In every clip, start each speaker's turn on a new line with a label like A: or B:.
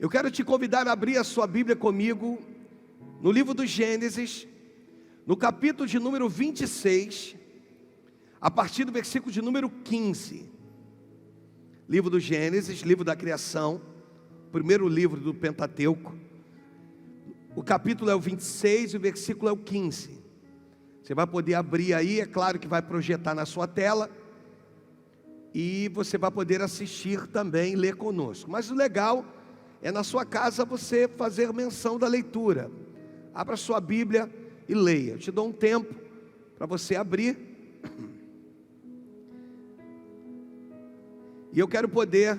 A: Eu quero te convidar a abrir a sua Bíblia comigo no livro do Gênesis, no capítulo de número 26, a partir do versículo de número 15. Livro do Gênesis, livro da criação, primeiro livro do Pentateuco. O capítulo é o 26 e o versículo é o 15. Você vai poder abrir aí, é claro que vai projetar na sua tela. E você vai poder assistir também, ler conosco. Mas o legal é na sua casa você fazer menção da leitura. Abra sua Bíblia e leia. Eu te dou um tempo para você abrir. E eu quero poder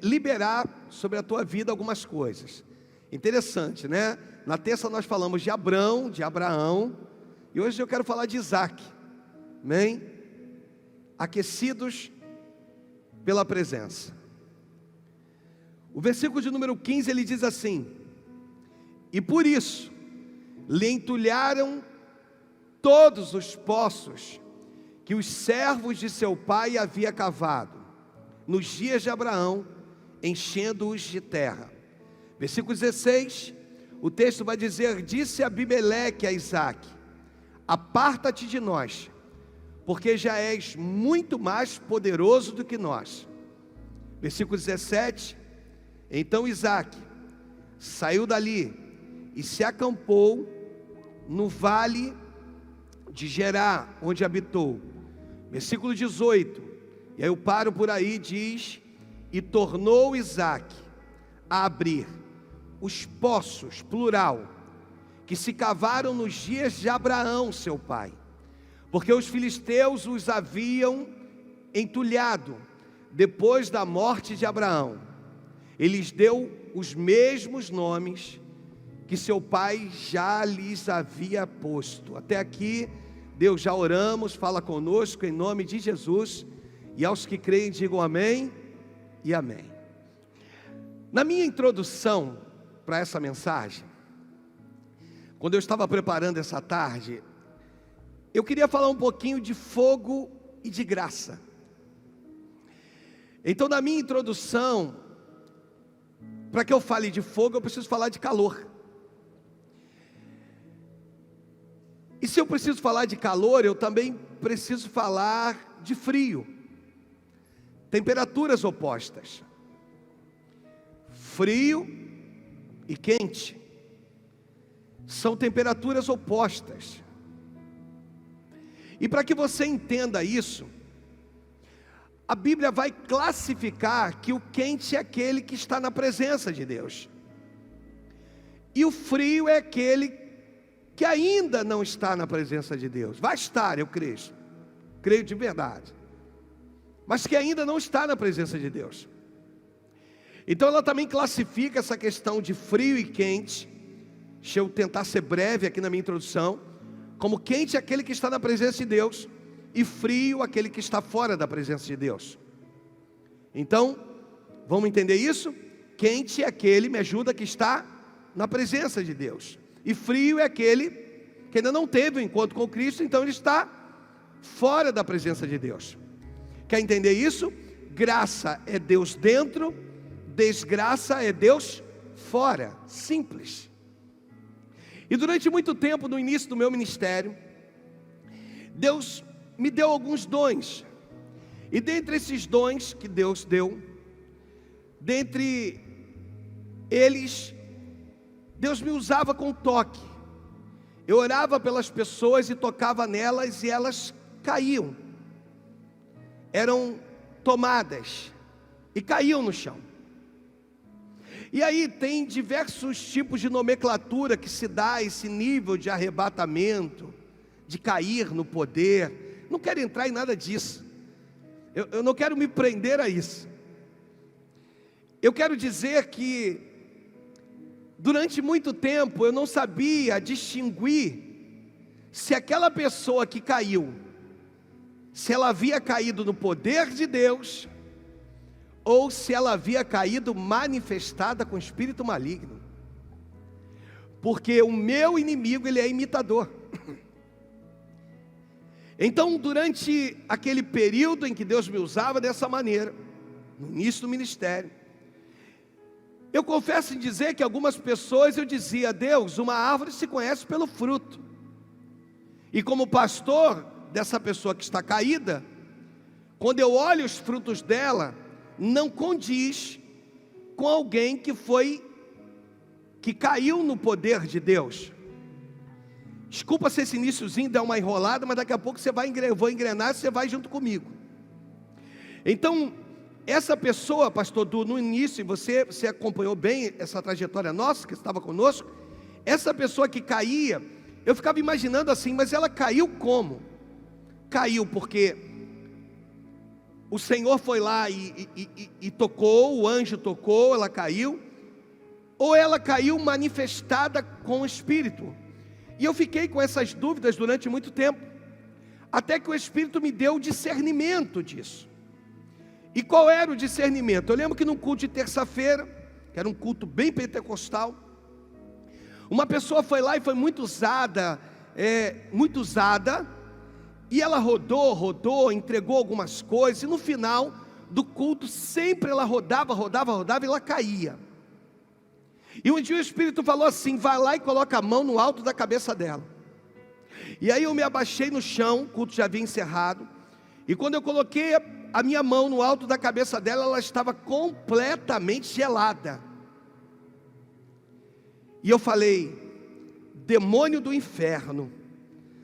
A: liberar sobre a tua vida algumas coisas. Interessante, né? Na terça nós falamos de Abrão, de Abraão. E hoje eu quero falar de Isaac. Amém? Aquecidos pela presença. O versículo de número 15 ele diz assim: e por isso lhe entulharam todos os poços que os servos de seu pai havia cavado nos dias de Abraão, enchendo-os de terra. Versículo 16, o texto vai dizer: disse Abimeleque a Isaac: aparta-te de nós, porque já és muito mais poderoso do que nós. Versículo 17, então Isaac saiu dali e se acampou no vale de Gerá, onde habitou. Versículo 18, e aí eu paro por aí, diz: e tornou Isaac a abrir os poços, plural, que se cavaram nos dias de Abraão seu pai, porque os filisteus os haviam entulhado depois da morte de Abraão. Ele lhes deu os mesmos nomes que seu pai já lhes havia posto. Até aqui, Deus, já oramos, fala conosco em nome de Jesus. E aos que creem digam amém e amém. Na minha introdução para essa mensagem, quando eu estava preparando essa tarde, eu queria falar um pouquinho de fogo e de graça. Então, na minha introdução, para que eu fale de fogo, eu preciso falar de calor. E se eu preciso falar de calor, eu também preciso falar de frio. Temperaturas opostas. Frio e quente são temperaturas opostas. E para que você entenda isso, a Bíblia vai classificar que o quente é aquele que está na presença de Deus, e o frio é aquele que ainda não está na presença de Deus. Vai estar, eu creio de verdade, mas que ainda não está na presença de Deus. Então ela também classifica essa questão de frio e quente. Deixa eu tentar ser breve aqui na minha introdução. Como quente é aquele que está na presença de Deus, e frio aquele que está fora da presença de Deus. Então, vamos entender isso? Quente é aquele, me ajuda, que está na presença de Deus, e frio é aquele que ainda não teve o encontro com Cristo, então ele está fora da presença de Deus. Quer entender isso? Graça é Deus dentro, desgraça é Deus fora. Simples. E durante muito tempo, no início do meu ministério, Deus me deu alguns dons. E dentre esses dons que Deus deu, dentre eles, Deus me usava com toque. Eu orava pelas pessoas e tocava nelas e elas caíam. Eram tomadas e caíam no chão. E aí tem diversos tipos de nomenclatura que se dá a esse nível de arrebatamento, de cair no poder. Não quero entrar em nada disso. Eu não quero me prender a isso. Eu quero dizer que durante muito tempo eu não sabia distinguir se aquela pessoa que caiu, se ela havia caído no poder de Deus, ou se ela havia caído manifestada com espírito maligno. Porque o meu inimigo, ele é imitador. Então, durante aquele período em que Deus me usava dessa maneira, no início do ministério, eu confesso em dizer que algumas pessoas eu dizia: Deus, uma árvore se conhece pelo fruto. E como pastor dessa pessoa que está caída, quando eu olho os frutos dela, não condiz com alguém que caiu no poder de Deus. Desculpa se esse iniciozinho der uma enrolada, mas daqui a pouco eu vou engrenar e você vai junto comigo. Então, essa pessoa, pastor Du, no início, você acompanhou bem essa trajetória nossa, que estava conosco. Essa pessoa que caía, eu ficava imaginando assim, mas ela caiu como? Caiu porque o Senhor foi lá e tocou, o anjo tocou, ela caiu, ou ela caiu manifestada com o Espírito? E eu fiquei com essas dúvidas durante muito tempo, até que o Espírito me deu o discernimento disso. E qual era o discernimento? Eu lembro que num culto de terça-feira, que era um culto bem pentecostal, uma pessoa foi lá e foi muito usada, e ela rodou, entregou algumas coisas, e no final do culto, sempre ela rodava, e ela caía. E um dia o Espírito falou assim: vai lá e coloca a mão no alto da cabeça dela. E aí eu me abaixei no chão, o culto já havia encerrado, e quando eu coloquei a minha mão no alto da cabeça dela, ela estava completamente gelada. E eu falei: demônio do inferno,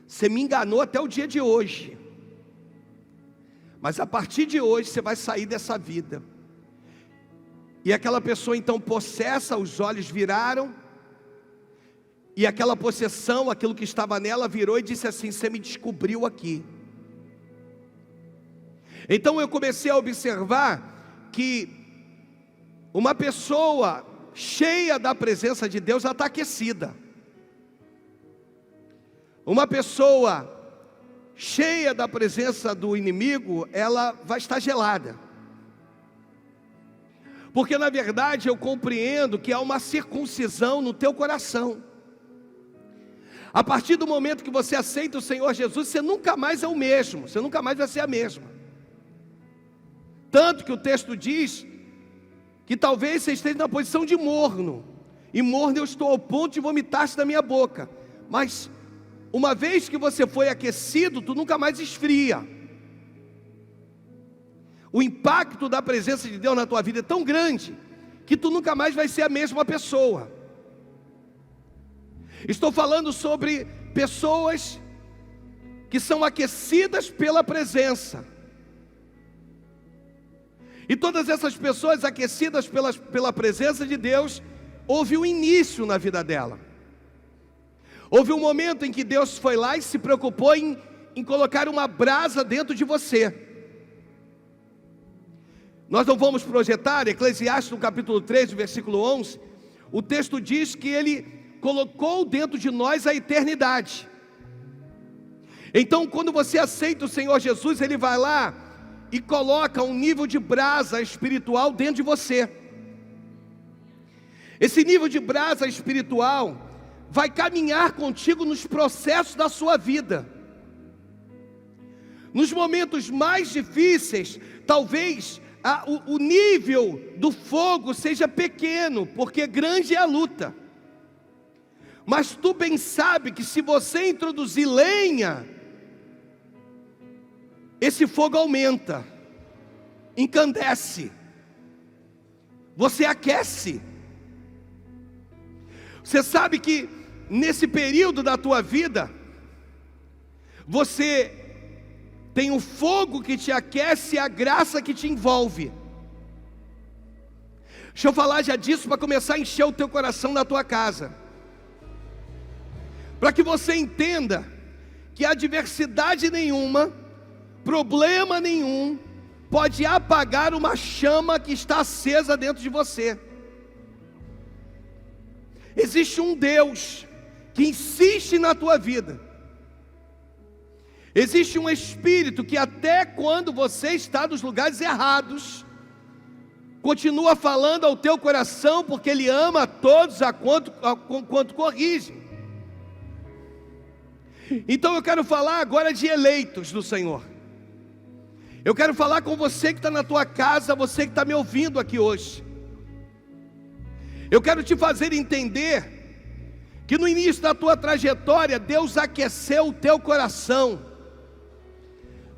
A: você me enganou até o dia de hoje, mas a partir de hoje você vai sair dessa vida. E aquela pessoa então possessa, os olhos viraram, e aquela possessão, aquilo que estava nela, virou e disse assim: você me descobriu aqui. Então eu comecei a observar que uma pessoa cheia da presença de Deus, ela está aquecida. Uma pessoa cheia da presença do inimigo, ela vai estar gelada. Porque na verdade eu compreendo que há uma circuncisão no teu coração. A partir do momento que você aceita o Senhor Jesus, você nunca mais é o mesmo, você nunca mais vai ser a mesma. Tanto que o texto diz que talvez você esteja na posição de morno, e morno eu estou ao ponto de vomitar-se da minha boca. Mas uma vez que você foi aquecido, tu nunca mais esfria. O impacto da presença de Deus na tua vida é tão grande, que tu nunca mais vai ser a mesma pessoa. Estou falando sobre pessoas que são aquecidas pela presença. E todas essas pessoas aquecidas pela presença de Deus, houve um início na vida dela. Houve um momento em que Deus foi lá e se preocupou em colocar uma brasa dentro de você. Nós não vamos projetar, Eclesiastes no capítulo 3, versículo 11, o texto diz que Ele colocou dentro de nós a eternidade. Então quando você aceita o Senhor Jesus, Ele vai lá e coloca um nível de brasa espiritual dentro de você. Esse nível de brasa espiritual vai caminhar contigo nos processos da sua vida. Nos momentos mais difíceis, talvez o nível do fogo seja pequeno, porque grande é a luta. Mas tu bem sabe que se você introduzir lenha, esse fogo aumenta, encandece, você aquece. Você sabe que nesse período da tua vida, você tem o fogo que te aquece e a graça que te envolve. Deixa eu falar já disso para começar a encher o teu coração na tua casa, para que você entenda que adversidade nenhuma, problema nenhum pode apagar uma chama que está acesa dentro de você. Existe um Deus que insiste na tua vida. Existe um Espírito que até quando você está nos lugares errados, continua falando ao teu coração, porque Ele ama a todos quanto corrige. Então eu quero falar agora de eleitos do Senhor. Eu quero falar com você que está na tua casa, você que está me ouvindo aqui hoje. Eu quero te fazer entender que no início da tua trajetória, Deus aqueceu o teu coração.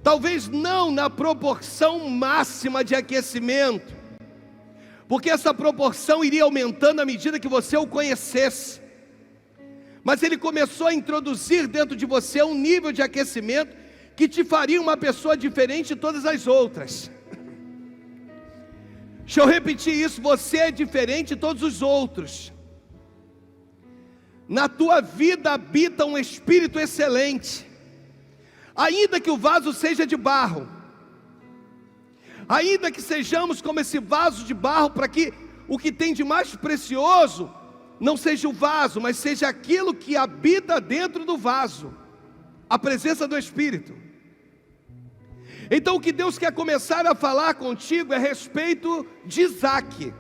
A: Talvez não na proporção máxima de aquecimento, porque essa proporção iria aumentando à medida que você o conhecesse. Mas Ele começou a introduzir dentro de você um nível de aquecimento que te faria uma pessoa diferente de todas as outras. Deixa eu repetir isso: você é diferente de todos os outros. Na tua vida habita um espírito excelente. Ainda que o vaso seja de barro, ainda que sejamos como esse vaso de barro, para que o que tem de mais precioso não seja o vaso, mas seja aquilo que habita dentro do vaso, a presença do Espírito. Então o que Deus quer começar a falar contigo é a respeito de Isaac.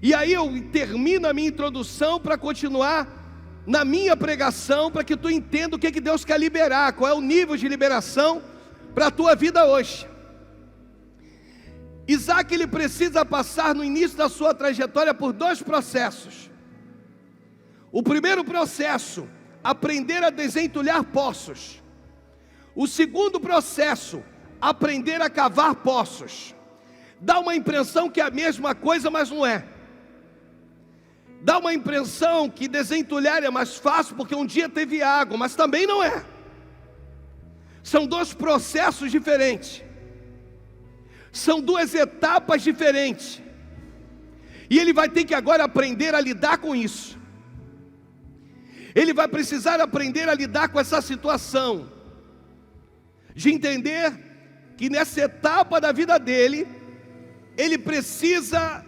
A: E aí eu termino a minha introdução para continuar na minha pregação, para que tu entenda o que Deus quer liberar, qual é o nível de liberação para a tua vida hoje. Isaac, ele precisa passar no início da sua trajetória por dois processos. O primeiro processo, aprender a desentulhar poços. O segundo processo, aprender a cavar poços. Dá uma impressão que é a mesma coisa, mas não é. Dá uma impressão que desentulhar é mais fácil porque um dia teve água, mas também não é. São dois processos diferentes. São duas etapas diferentes. E ele vai ter que agora aprender a lidar com isso. Ele vai precisar aprender a lidar com essa situação, de entender que nessa etapa da vida dele, ele precisa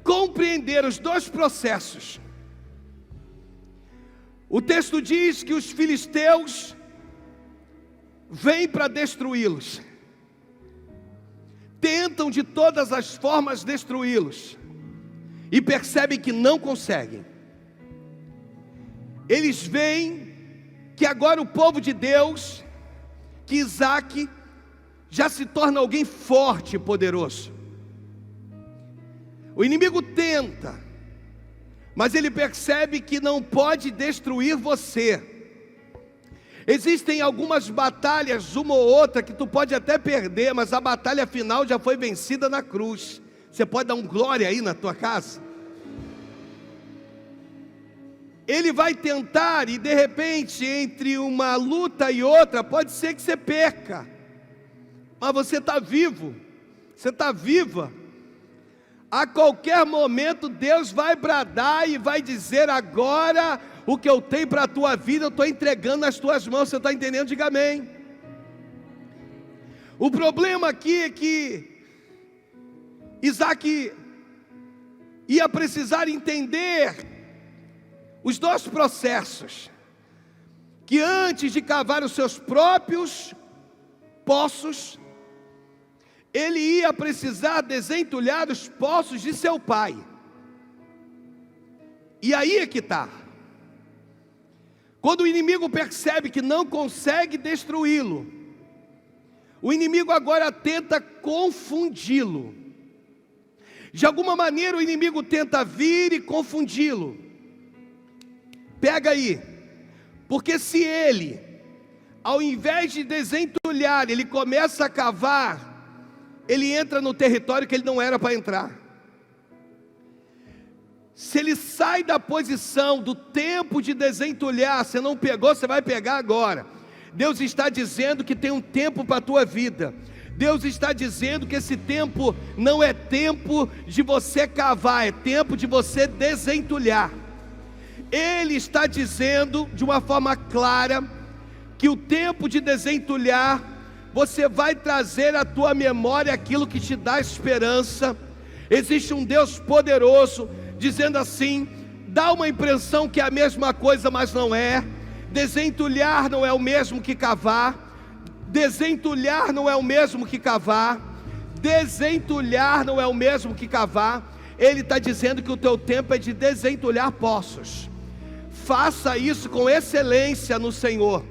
A: compreender os dois processos. O texto diz que os filisteus vêm para destruí-los, tentam de todas as formas destruí-los, e percebem que não conseguem. Eles veem que agora o povo de Deus, que Isaac já se torna alguém forte e poderoso. O inimigo tenta, mas ele percebe que não pode destruir você. Existem algumas batalhas, uma ou outra, que tu pode até perder, mas a batalha final já foi vencida na cruz. Você pode dar um glória aí na tua casa? Ele vai tentar, e de repente, entre uma luta e outra, pode ser que você perca, mas você está vivo, você está viva. A qualquer momento Deus vai bradar e vai dizer: agora o que eu tenho para a tua vida eu estou entregando nas tuas mãos. Você está entendendo? Diga amém. O problema aqui é que Isaac ia precisar entender os dois processos, que antes de cavar os seus próprios poços, ele ia precisar desentulhar os poços de seu pai. E aí é que está. Quando o inimigo percebe que não consegue destruí-lo, o inimigo agora tenta confundi-lo. De alguma maneira o inimigo tenta vir e confundi-lo. Pega aí, porque se ele, ao invés de desentulhar, ele começa a cavar, ele entra no território que ele não era para entrar. Se ele sai da posição do tempo de desentulhar, você não pegou, você vai pegar agora. Deus está dizendo que tem um tempo para a tua vida. Deus está dizendo que esse tempo não é tempo de você cavar, é tempo de você desentulhar. Ele está dizendo de uma forma clara que o tempo de desentulhar, você vai trazer à tua memória aquilo que te dá esperança. Existe um Deus poderoso dizendo assim: dá uma impressão que é a mesma coisa, mas não é. Desentulhar não é o mesmo que cavar. Desentulhar não é o mesmo que cavar. Desentulhar não é o mesmo que cavar. Ele está dizendo que o teu tempo é de desentulhar poços. Faça isso com excelência no Senhor.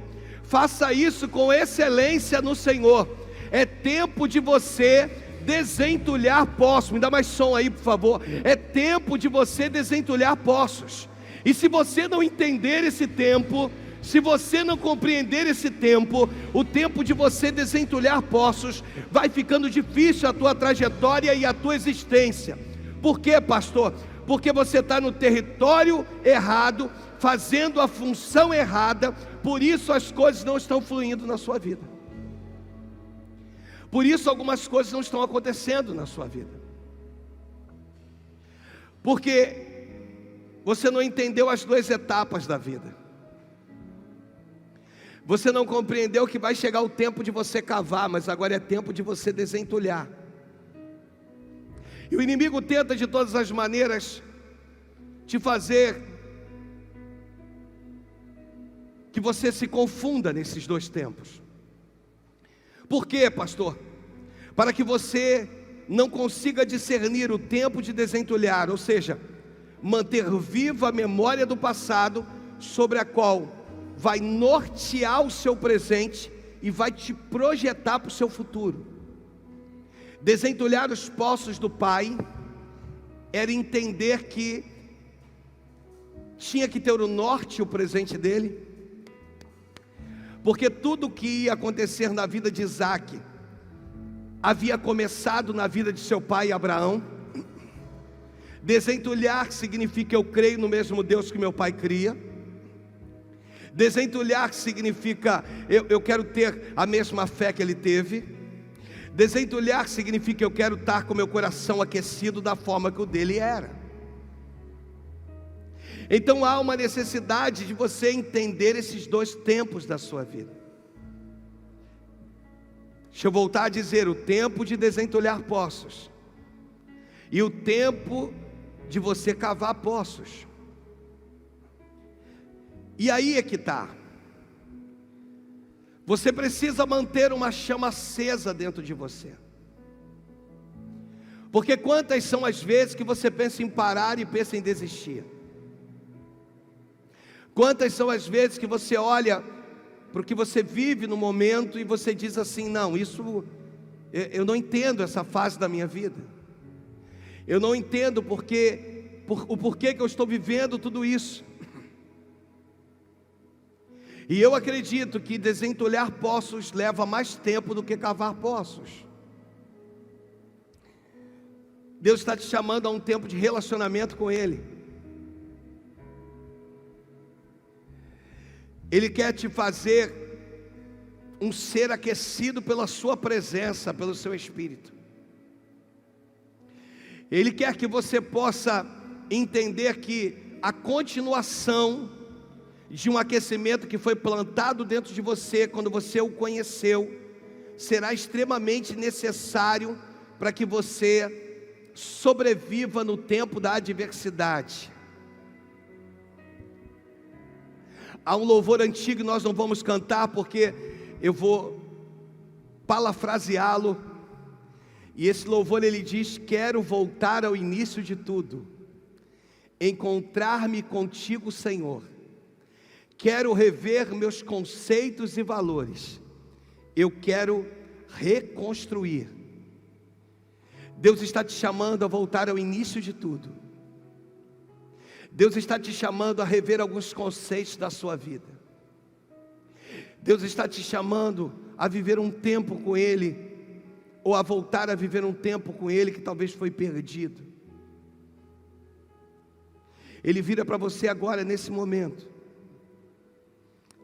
A: Faça isso com excelência no Senhor. É tempo de você desentulhar poços. Me dá mais som aí, por favor. É tempo de você desentulhar poços. E se você não entender esse tempo, se você não compreender esse tempo, o tempo de você desentulhar poços, vai ficando difícil a tua trajetória e a tua existência. Por quê, pastor? Porque você está no território errado, fazendo a função errada, por isso as coisas não estão fluindo na sua vida. Por isso algumas coisas não estão acontecendo na sua vida. Porque você não entendeu as duas etapas da vida. Você não compreendeu que vai chegar o tempo de você cavar, mas agora é tempo de você desentulhar. E o inimigo tenta de todas as maneiras te fazer que você se confunda nesses dois tempos. Por quê, pastor? Para que você não consiga discernir o tempo de desentulhar, ou seja, manter viva a memória do passado, sobre a qual vai nortear o seu presente e vai te projetar para o seu futuro. Desentulhar os poços do pai era entender que tinha que ter o norte e o presente dele, porque tudo que ia acontecer na vida de Isaac havia começado na vida de seu pai Abraão. Desentulhar significa eu creio no mesmo Deus que meu pai cria. Desentulhar significa eu quero ter a mesma fé que ele teve. Desentulhar significa eu quero estar com meu coração aquecido da forma que o dele era. Então há uma necessidade de você entender esses dois tempos da sua vida. Deixa eu voltar a dizer, o tempo de desentulhar poços e o tempo de você cavar poços. E aí é que está. Você precisa manter uma chama acesa dentro de você. Porque quantas são as vezes que você pensa em parar e pensa em desistir? Quantas são as vezes que você olha para o que você vive no momento e você diz assim, não, isso, eu não entendo essa fase da minha vida. Eu não entendo o porquê que eu estou vivendo tudo isso. E eu acredito que desentulhar poços leva mais tempo do que cavar poços. Deus está te chamando a um tempo de relacionamento com Ele. Ele quer te fazer um ser aquecido pela sua presença, pelo seu Espírito. Ele quer que você possa entender que a continuação de um aquecimento que foi plantado dentro de você, quando você o conheceu, será extremamente necessário para que você sobreviva no tempo da adversidade. Há um louvor antigo, nós não vamos cantar porque eu vou parafraseá-lo. E esse louvor ele diz: quero voltar ao início de tudo, encontrar-me contigo, Senhor. Quero rever meus conceitos e valores. Eu quero reconstruir. Deus está te chamando a voltar ao início de tudo. Deus está te chamando a rever alguns conceitos da sua vida. Deus está te chamando a viver um tempo com Ele, ou a voltar a viver um tempo com Ele que talvez foi perdido. Ele vira para você agora, nesse momento,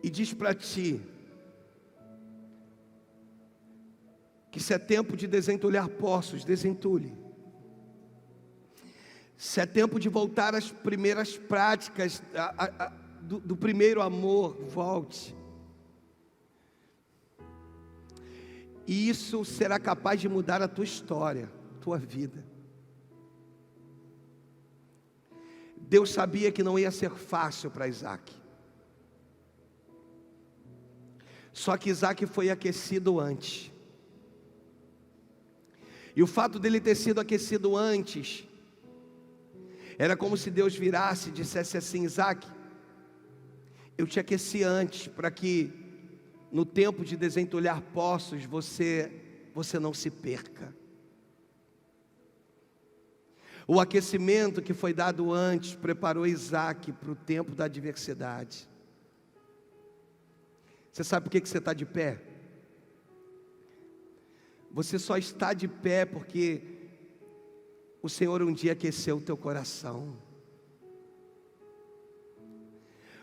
A: e diz para ti que se é tempo de desentulhar poços, desentulhe. Se é tempo de voltar às primeiras práticas do primeiro amor, volte. E isso será capaz de mudar a tua história, tua vida. Deus sabia que não ia ser fácil para Isaac. Só que Isaac foi aquecido antes. E o fato dele ter sido aquecido antes, era como se Deus virasse e dissesse assim: Isaac, eu te aqueci antes, para que no tempo de desentulhar poços, você não se perca. O aquecimento que foi dado antes preparou Isaac para o tempo da adversidade. Você sabe por que você está de pé? Você só está de pé porque o Senhor um dia aqueceu o teu coração.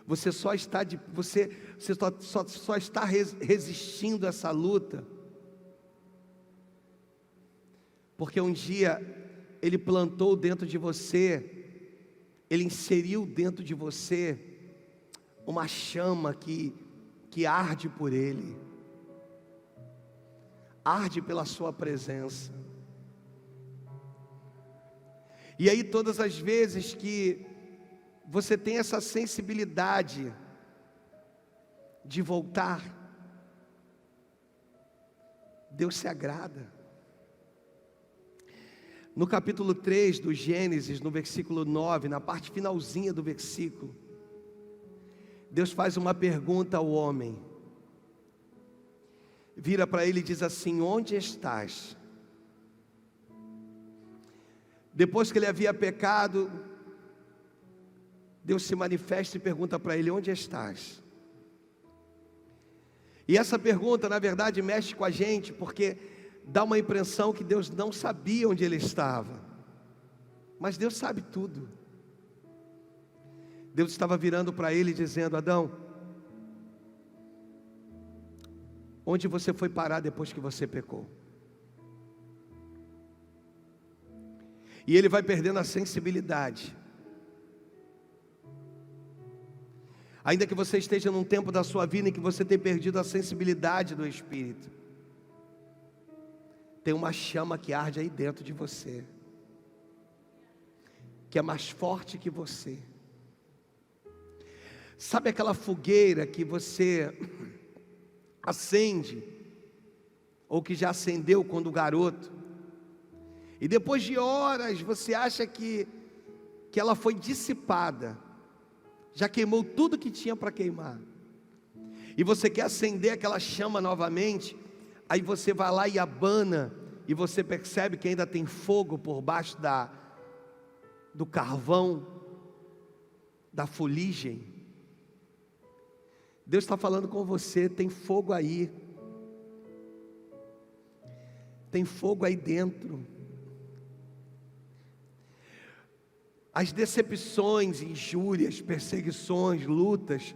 A: Você só está resistindo a essa luta porque um dia Ele plantou dentro de você, Ele inseriu dentro de você uma chama que arde por Ele, arde pela sua presença. E aí todas as vezes que você tem essa sensibilidade de voltar, Deus se agrada. No capítulo 3 do Gênesis, no versículo 9, na parte finalzinha do versículo, Deus faz uma pergunta ao homem. Vira para ele e diz assim: onde estás? Depois que ele havia pecado, Deus se manifesta e pergunta para ele: onde estás? E essa pergunta, na verdade, mexe com a gente, porque dá uma impressão que Deus não sabia onde ele estava. Mas Deus sabe tudo. Deus estava virando para ele dizendo: Adão, onde você foi parar depois que você pecou? E ele vai perdendo a sensibilidade. Ainda que você esteja num tempo da sua vida em que você tem perdido a sensibilidade do Espírito, tem uma chama que arde aí dentro de você, que é mais forte que você. Sabe aquela fogueira que você acende, ou que já acendeu quando garoto, e depois de horas você acha que ela foi dissipada, já queimou tudo que tinha para queimar, e você quer acender aquela chama novamente. Aí você vai lá e abana, e você percebe que ainda tem fogo por baixo do carvão, da fuligem. Deus está falando com você: tem fogo aí, tem fogo aí dentro. As decepções, injúrias, perseguições, lutas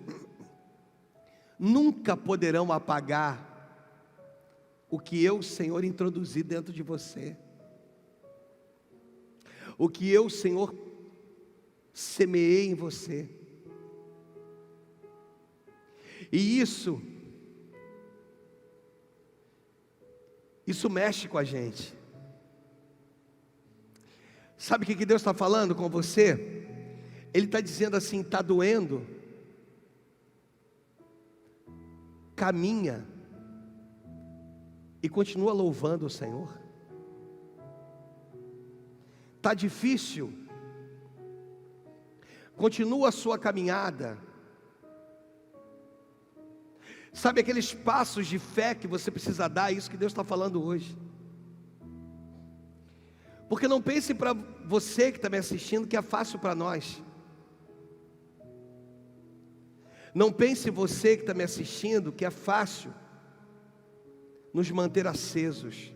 A: nunca poderão apagar o que eu, Senhor, introduzi dentro de você, o que eu, Senhor, semeei em você. E isso mexe com a gente. Sabe o que Deus está falando com você? Ele está dizendo assim: está doendo? Caminha e continua louvando o Senhor. Está difícil? Continua a sua caminhada. Sabe aqueles passos de fé que você precisa dar? É isso que Deus está falando hoje. Porque não pense para você que está me assistindo que é fácil para nós. Não pense você que está me assistindo que é fácil nos manter acesos.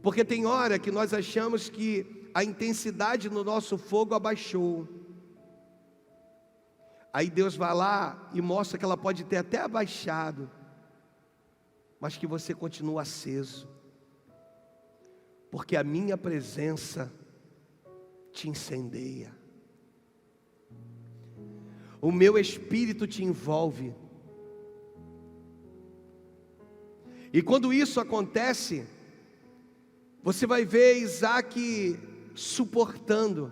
A: Porque tem hora que nós achamos que a intensidade no nosso fogo abaixou. Aí Deus vai lá e mostra que ela pode ter até abaixado, mas que você continua aceso. Porque a minha presença te incendeia. O meu Espírito te envolve. E quando isso acontece, você vai ver Isaac suportando.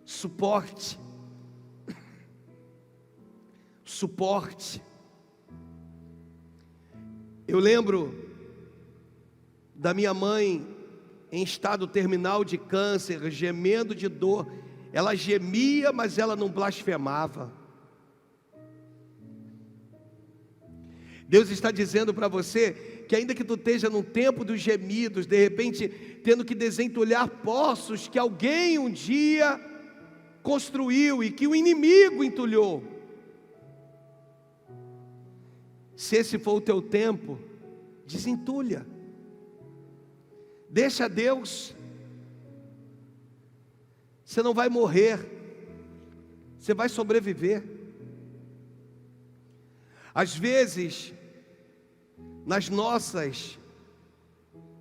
A: Suporte. Eu lembro da minha mãe em estado terminal de câncer, gemendo de dor. Ela gemia, mas ela não blasfemava. Deus está dizendo para você que ainda que tu esteja num tempo dos gemidos, de repente tendo que desentulhar poços que alguém um dia construiu e que o inimigo entulhou, se esse for o teu tempo, desentulha, deixa Deus. Você não vai morrer, você vai sobreviver. Às vezes, nas nossas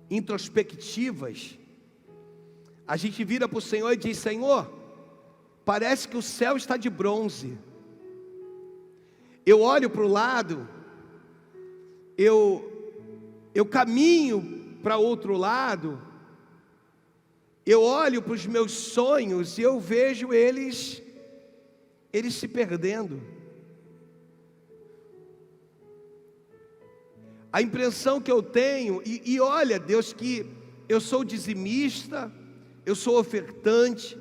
A: introspectivas, a gente vira para o Senhor e diz: Senhor, parece que o céu está de bronze. Eu olho para o lado, eu caminho para outro lado, eu olho para os meus sonhos e eu vejo eles se perdendo. A impressão que eu tenho, e olha, Deus, que eu sou dizimista, eu sou ofertante,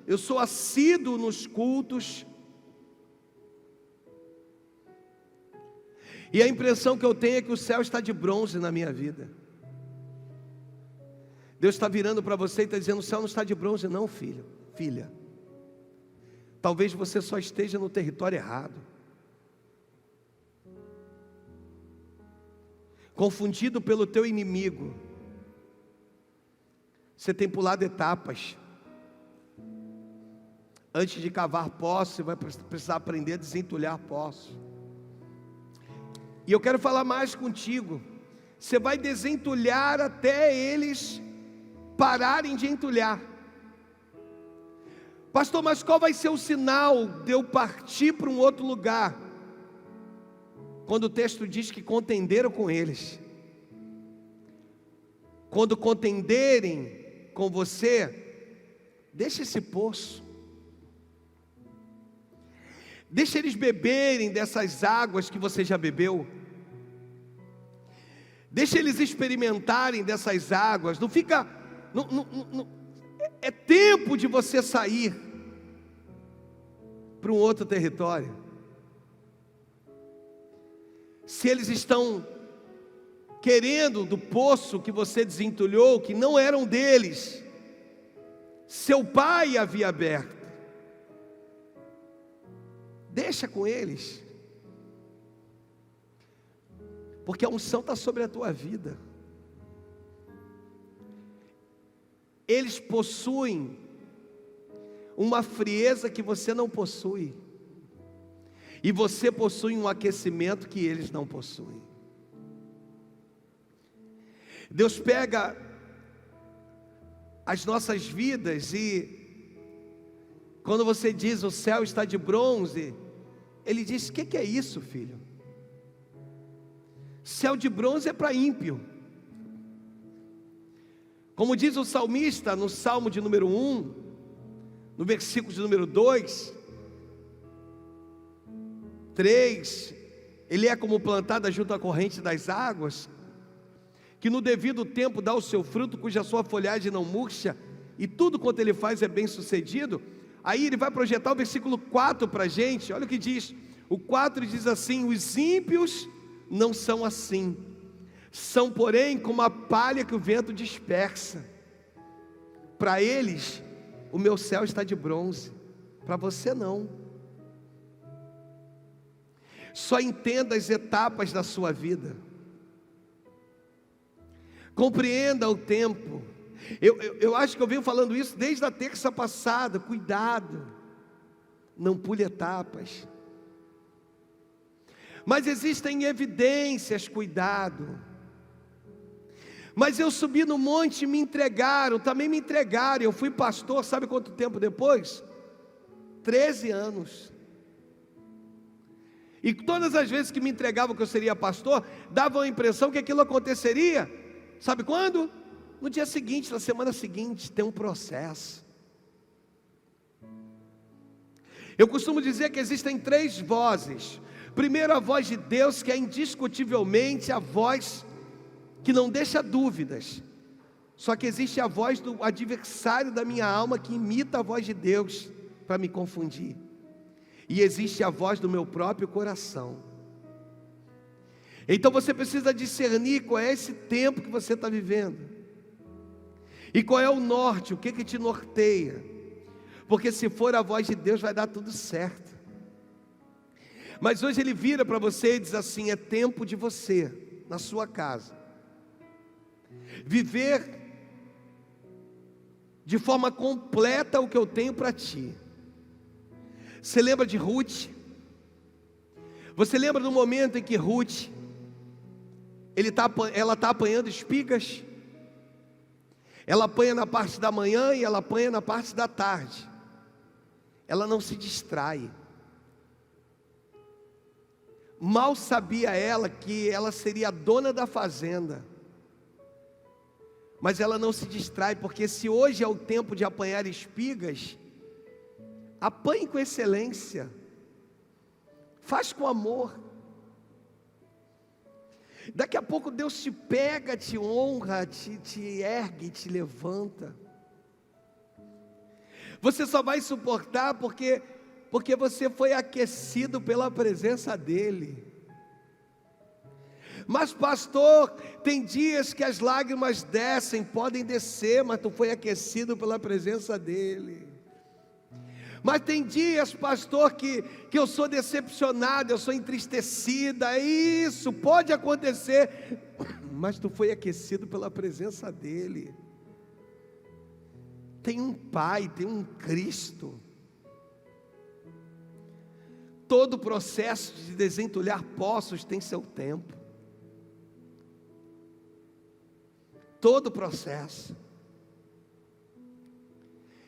A: eu sou assíduo nos cultos, e a impressão que eu tenho é que o céu está de bronze na minha vida. Deus está virando para você e está dizendo: o céu não está de bronze não, filho, filha. Talvez você só esteja no território errado, confundido pelo teu inimigo. Você tem pulado etapas. Antes de cavar poços, você vai precisar aprender a desentulhar poços. E eu quero falar mais contigo. Você vai desentulhar até eles pararem de entulhar. Pastor, mas qual vai ser o sinal de eu partir para um outro lugar? Quando o texto diz que contenderam com eles. Quando contenderem com você, deixa esse poço. Deixa eles beberem dessas águas que você já bebeu. Deixa eles experimentarem dessas águas. Não fica... é tempo de você sair para um outro território. Se eles estão querendo do poço que você desentulhou, que não eram deles, seu pai havia aberto, deixa com eles, porque a unção está sobre a tua vida. Eles possuem uma frieza que você não possui, e você possui um aquecimento que eles não possuem. Deus pega as nossas vidas e, quando você diz o céu está de bronze, Ele diz: o que é isso, filho? Céu de bronze é para ímpio. Como diz o salmista no Salmo de número 1, no versículo de número 2, 3, ele é como plantada junto à corrente das águas, que no devido tempo dá o seu fruto, cuja sua folhagem não murcha, e tudo quanto ele faz é bem sucedido. Aí ele vai projetar o versículo 4 para a gente. Olha o que diz, o 4 diz assim: os ímpios não são assim, são porém como a palha que o vento dispersa. Para eles o meu céu está de bronze, para você não. Só entenda as etapas da sua vida, compreenda o tempo. Eu acho que eu venho falando isso desde a terça passada. Cuidado, não pule etapas. Mas existem evidências, cuidado. Mas eu subi no monte e me entregaram, também me entregaram. Eu fui pastor, sabe quanto tempo depois? 13 anos. E todas as vezes que me entregavam que eu seria pastor, davam a impressão que aquilo aconteceria, sabe quando? No dia seguinte, na semana seguinte. Tem um processo. Eu costumo dizer que existem 3 vozes. Primeiro, a voz de Deus, que é indiscutivelmente a voz que não deixa dúvidas. Só que existe a voz do adversário da minha alma, que imita a voz de Deus para me confundir. E existe a voz do meu próprio coração. Então você precisa discernir qual é esse tempo que você está vivendo. E qual é o norte, o que te norteia. Porque se for a voz de Deus vai dar tudo certo. Mas hoje Ele vira para você e diz assim: é tempo de você, na sua casa, viver de forma completa o que eu tenho para ti. Você lembra de Ruth? Você lembra do momento em que Ruth, ela está apanhando espigas? Ela apanha na parte da manhã e ela apanha na parte da tarde. Ela não se distrai. Mal sabia ela que ela seria a dona da fazenda. Mas ela não se distrai, porque se hoje é o tempo de apanhar espigas, apanhe com excelência. Faz com amor. Daqui a pouco Deus te pega, te honra, te ergue, te levanta. Você só vai suportar porque você foi aquecido pela presença dEle. Mas pastor, tem dias que as lágrimas descem, podem descer, mas tu foi aquecido pela presença dEle. Mas tem dias, pastor, que eu sou decepcionado, eu sou entristecida. Isso pode acontecer, mas tu foi aquecido pela presença dEle. Tem um Pai, tem um Cristo. Todo processo de desentulhar poços tem seu tempo. Todo processo.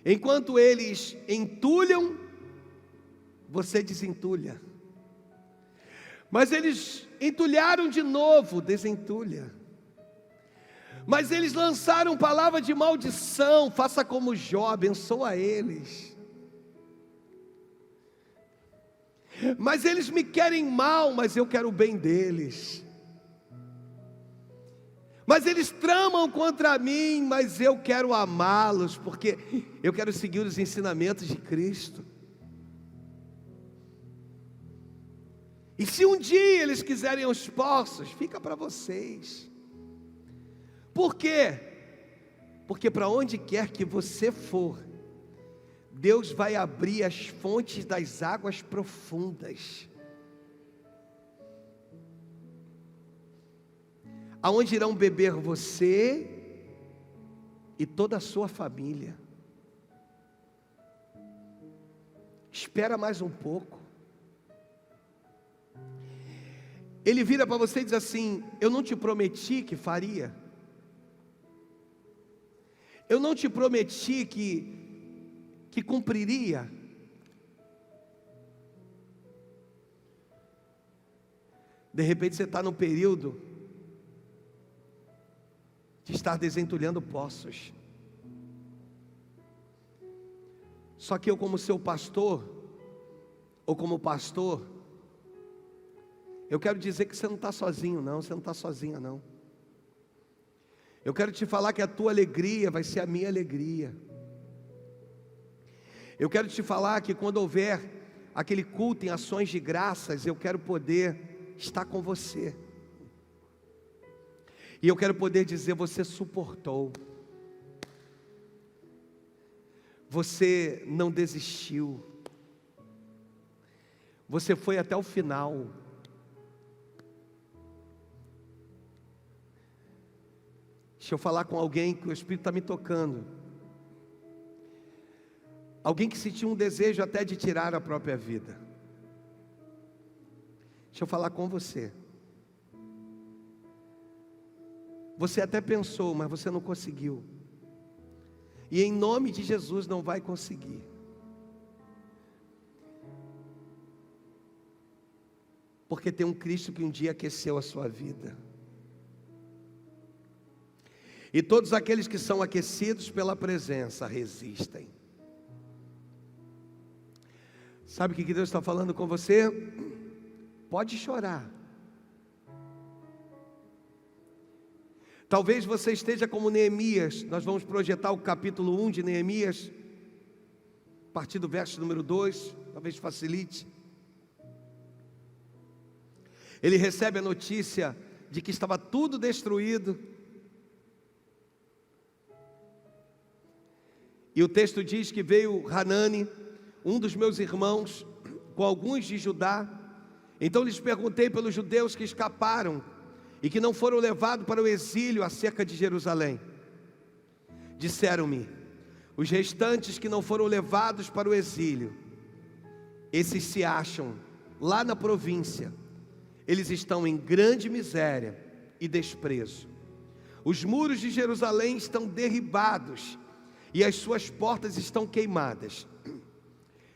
A: Enquanto eles entulham, você desentulha. Mas eles entulharam de novo, desentulha. Mas eles lançaram palavra de maldição, faça como Jó, abençoa eles. Mas eles me querem mal, mas eu quero o bem deles. Mas eles tramam contra mim, mas eu quero amá-los, porque eu quero seguir os ensinamentos de Cristo. E se um dia eles quiserem os poços, fica para vocês. Por quê? Porque para onde quer que você for, Deus vai abrir as fontes das águas profundas. Aonde irão beber você e toda a sua família. Espera mais um pouco. Ele vira para você e diz assim: eu não te prometi que faria. Eu não te prometi que cumpriria. De repente você está no período de estar desentulhando poços. Só que eu, como seu pastor, ou como pastor, eu quero dizer que você não está sozinho não, você não está sozinha não. Eu quero te falar que a tua alegria vai ser a minha alegria. Eu quero te falar que quando houver aquele culto em ações de graças, eu quero poder estar com você. E eu quero poder dizer: você suportou. Você não desistiu. Você foi até o final. Deixa eu falar com alguém que o Espírito está me tocando. Alguém que sentiu um desejo até de tirar a própria vida. Deixa eu falar com você. Você até pensou, mas você não conseguiu. E em nome de Jesus não vai conseguir. Porque tem um Cristo que um dia aqueceu a sua vida. E todos aqueles que são aquecidos pela presença resistem. Sabe o que Deus está falando com você? Pode chorar. Talvez você esteja como Neemias. Nós vamos projetar o capítulo 1 de Neemias, a partir do verso número 2, talvez facilite. Ele recebe a notícia de que estava tudo destruído. E o texto diz que veio Hanani, um dos meus irmãos, com alguns de Judá. Então lhes perguntei pelos judeus que escaparam e que não foram levados para o exílio acerca de Jerusalém. Disseram-me: os restantes que não foram levados para o exílio, esses se acham lá na província. Eles estão em grande miséria e desprezo. Os muros de Jerusalém estão derribados e as suas portas estão queimadas.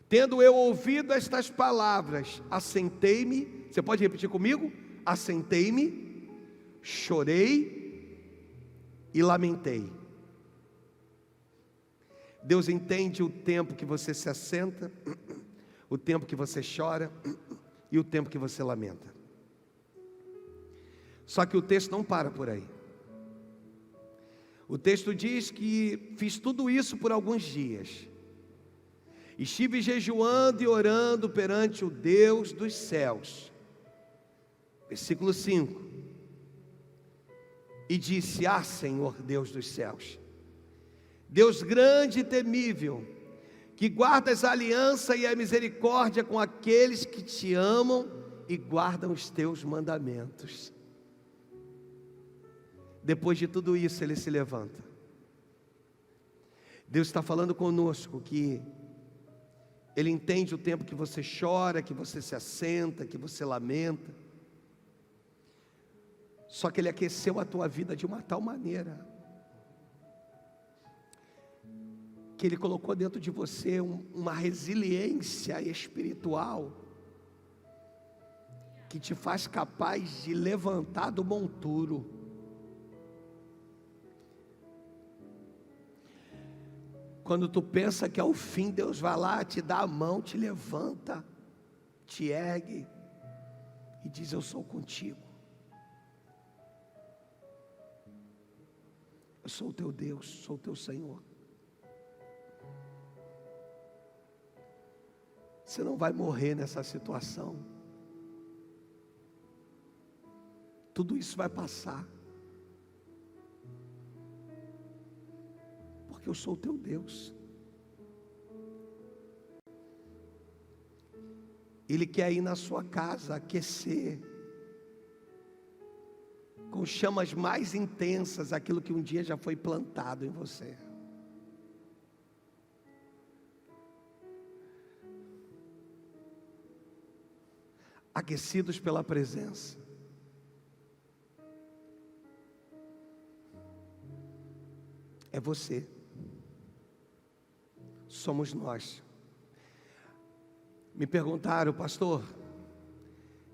A: Tendo eu ouvido estas palavras, assentei-me. Você pode repetir comigo? Assentei-me, chorei e lamentei. Deus entende o tempo que você se assenta, o tempo que você chora e o tempo que você lamenta. Só que o texto não para por aí. O texto diz que fiz tudo isso por alguns dias. Estive jejuando e orando perante o Deus dos céus. Versículo 5. E disse: ah, Senhor Deus dos céus, Deus grande e temível, que guardas a aliança e a misericórdia com aqueles que te amam e guardam os teus mandamentos. Depois de tudo isso, ele se levanta. Deus está falando conosco que Ele entende o tempo que você chora, que você se assenta, que você lamenta. Só que Ele aqueceu a tua vida de uma tal maneira que Ele colocou dentro de você uma resiliência espiritual que te faz capaz de levantar do monturo. Quando tu pensa que é o fim, Deus vai lá, te dá a mão, te levanta, te ergue e diz: eu sou contigo. Eu sou o teu Deus, sou o teu Senhor. Você não vai morrer nessa situação. Tudo isso vai passar. Porque eu sou o teu Deus. Ele quer ir na sua casa aquecer com chamas mais intensas aquilo que um dia já foi plantado em você. Aquecidos pela presença. É você. Somos nós. Me perguntaram: pastor,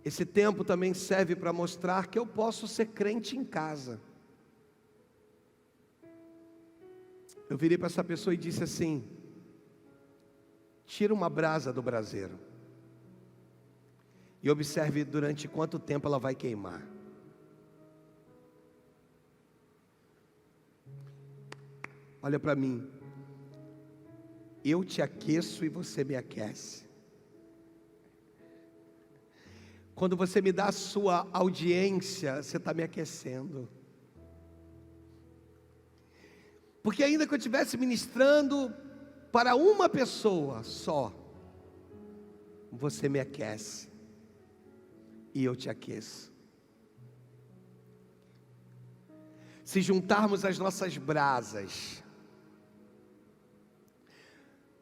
A: esse tempo também serve para mostrar que eu posso ser crente em casa. Eu virei para essa pessoa e disse assim: tira uma brasa do braseiro e observe durante quanto tempo ela vai queimar. Olha para mim. Eu te aqueço e você me aquece. Quando você me dá a sua audiência, você está me aquecendo. Porque ainda que eu estivesse ministrando para uma pessoa só, você me aquece e eu te aqueço. Se juntarmos as nossas brasas,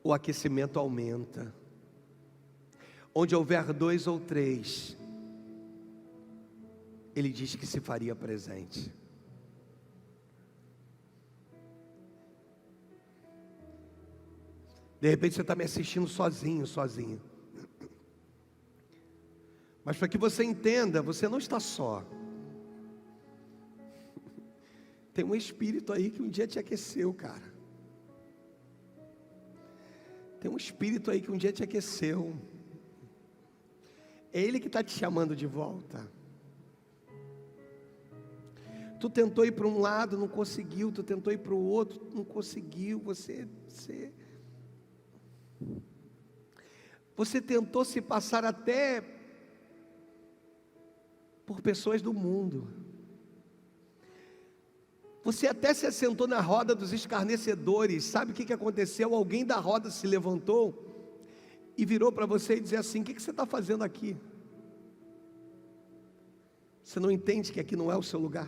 A: o aquecimento aumenta. Onde houver 2 ou 3, Ele diz que se faria presente. De repente você está me assistindo sozinho. Mas para que você entenda, você não está só. Tem um espírito aí que um dia te aqueceu, cara. Tem um espírito aí que um dia te aqueceu. É Ele que está te chamando de volta. Tu tentou ir para um lado, não conseguiu. Tu tentou ir para o outro, não conseguiu. Você tentou se passar até por pessoas do mundo. Você até se assentou na roda dos escarnecedores. Sabe o que aconteceu? Alguém da roda se levantou e virou para você e disse assim: o que você está fazendo aqui? Você não entende que aqui não é o seu lugar?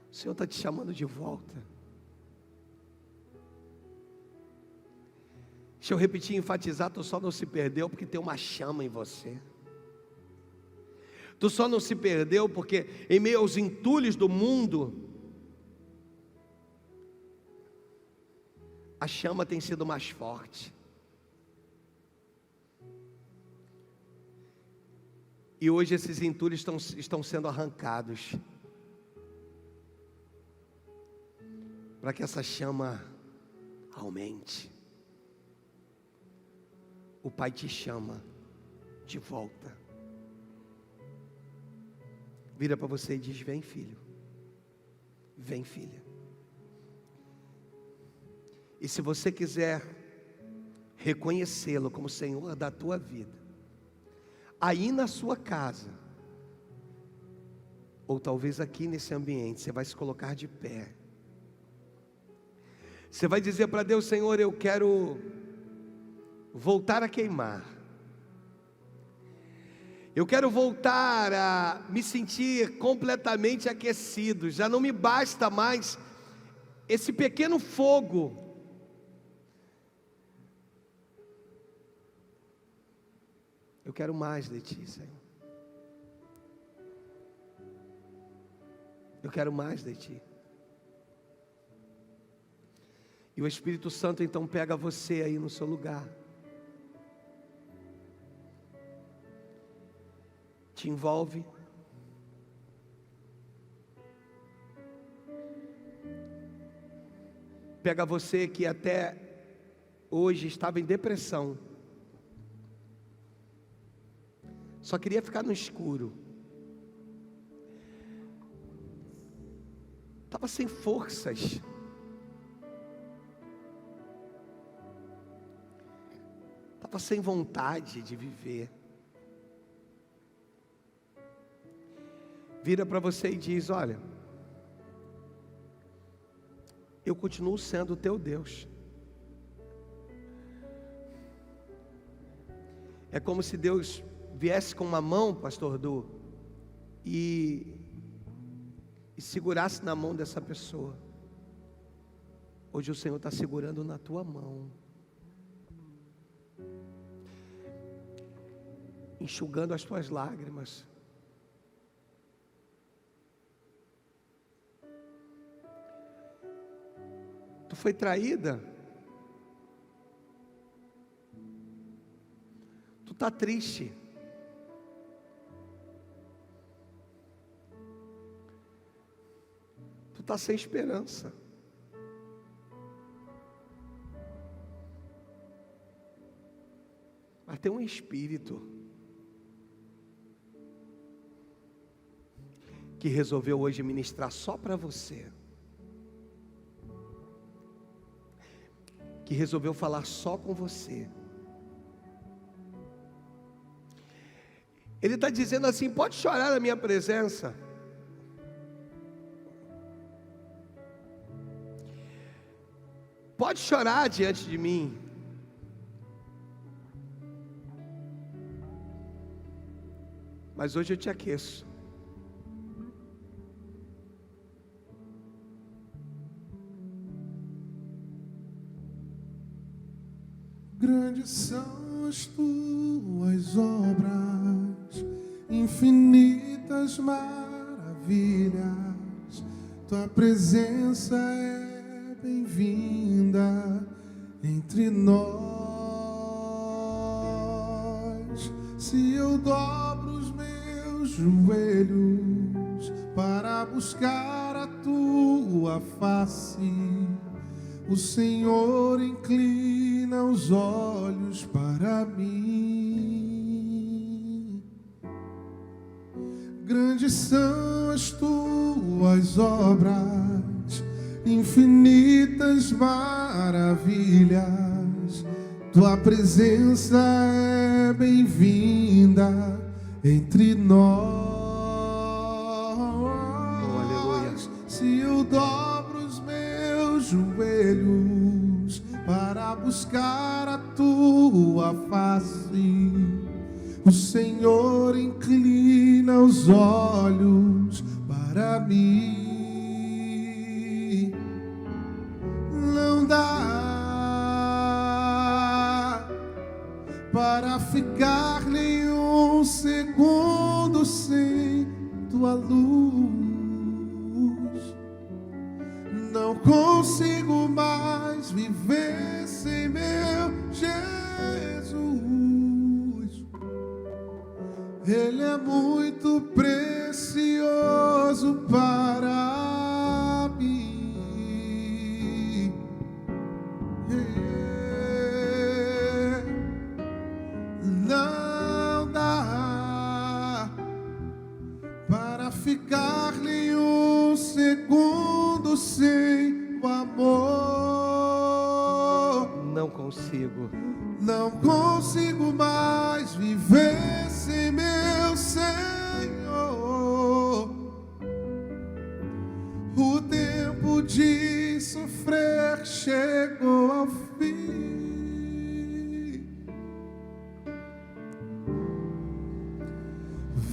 A: O Senhor está te chamando de volta. Deixa eu repetir e enfatizar: tu só não se perdeu porque tem uma chama em você. Tu só não se perdeu porque em meio aos entulhos do mundo, a chama tem sido mais forte. E hoje esses entulhos estão sendo arrancados, para que essa chama aumente. O Pai te chama de volta. Vira para você e diz: vem, filho. Vem, filha. E se você quiser reconhecê-lo como Senhor da tua vida, aí na sua casa, ou talvez aqui nesse ambiente, você vai se colocar de pé. Você vai dizer para Deus: Senhor, eu quero voltar a queimar. Eu quero voltar a me sentir completamente aquecido. Já não me basta mais esse pequeno fogo. Eu quero mais de Ti, Senhor. Eu quero mais de Ti. E o Espírito Santo então pega você aí no seu lugar, te envolve, pega você que até hoje estava em depressão, só queria ficar no escuro, estava sem forças, estava sem vontade de viver. Vira para você e diz: olha, eu continuo sendo o teu Deus. É como se Deus viesse com uma mão, pastor Du, e segurasse na mão dessa pessoa. Hoje o Senhor está segurando na tua mão, enxugando as tuas lágrimas. Tu foi traída? Tu está triste? Tu está sem esperança? Mas tem um Espírito que resolveu hoje ministrar só para você, que resolveu falar só com você. Ele está dizendo assim: pode chorar na minha presença, pode chorar diante de mim, mas hoje eu te aqueço.
B: Grandes são as tuas obras, infinitas maravilhas. Tua presença é bem-vinda entre nós. Se eu dobro os meus joelhos para buscar a tua face, o Senhor inclina os olhos para mim. Grandes são as tuas obras, infinitas maravilhas. Tua presença é é bem-vinda entre nós. Se eu dobro os meus joelhos para buscar a tua face, o Senhor inclina os olhos para mim. Não dá para ficar nenhum segundo sem tua luz. Não consigo mais viver sem meu Jesus. Ele é muito precioso para mim. Não dá para ficar nenhum segundo sem o amor.
A: Não consigo.
B: Não consigo mais viver sem meu Senhor. O tempo de sofrer chegou ao fim.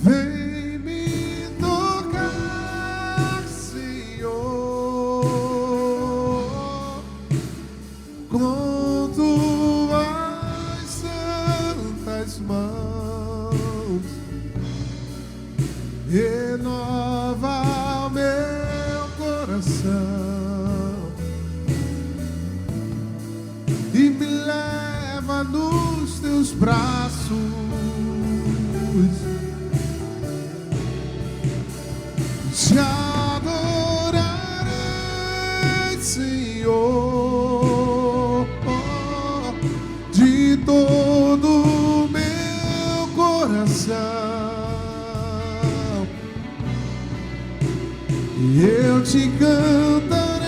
B: Vem me tocar, Senhor, com tuas santas mãos. Renova o meu coração e me leva nos teus braços. Te adorarei, Senhor, de todo o meu coração. Eu te cantarei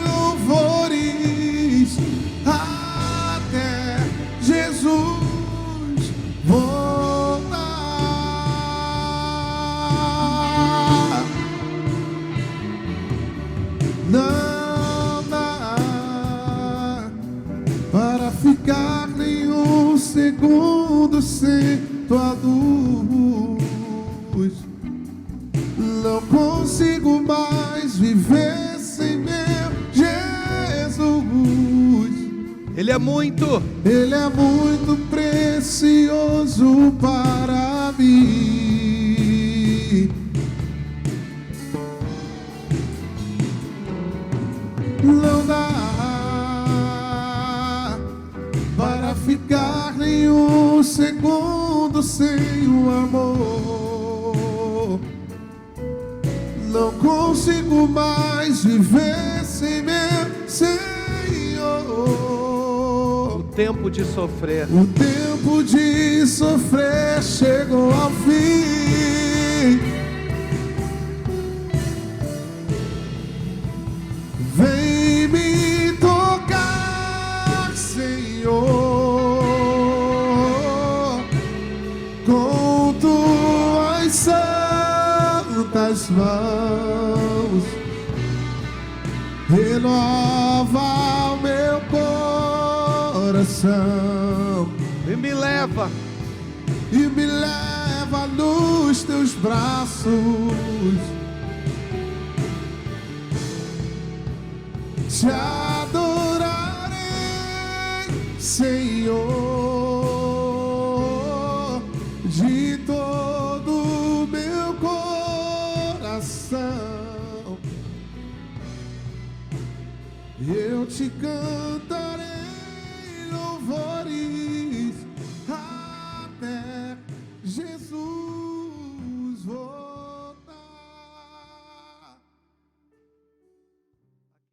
B: louvores até Jesus voltar. Não dá para ficar nenhum segundo sem tua luz. Não consigo mais viver sem meu Jesus.
A: Ele é muito
B: precioso para mim. Não dá para ficar nenhum segundo sem o amor. Não consigo mais viver sem meu Senhor.
A: o tempo de sofrer.
B: O tempo de sofrer chegou ao fim. Vem me tocar, Senhor, com tuas santas mãos. Renova o meu coração
A: E me leva
B: nos teus braços. Te adorarei, Senhor, de todo o meu coração. Eu te canto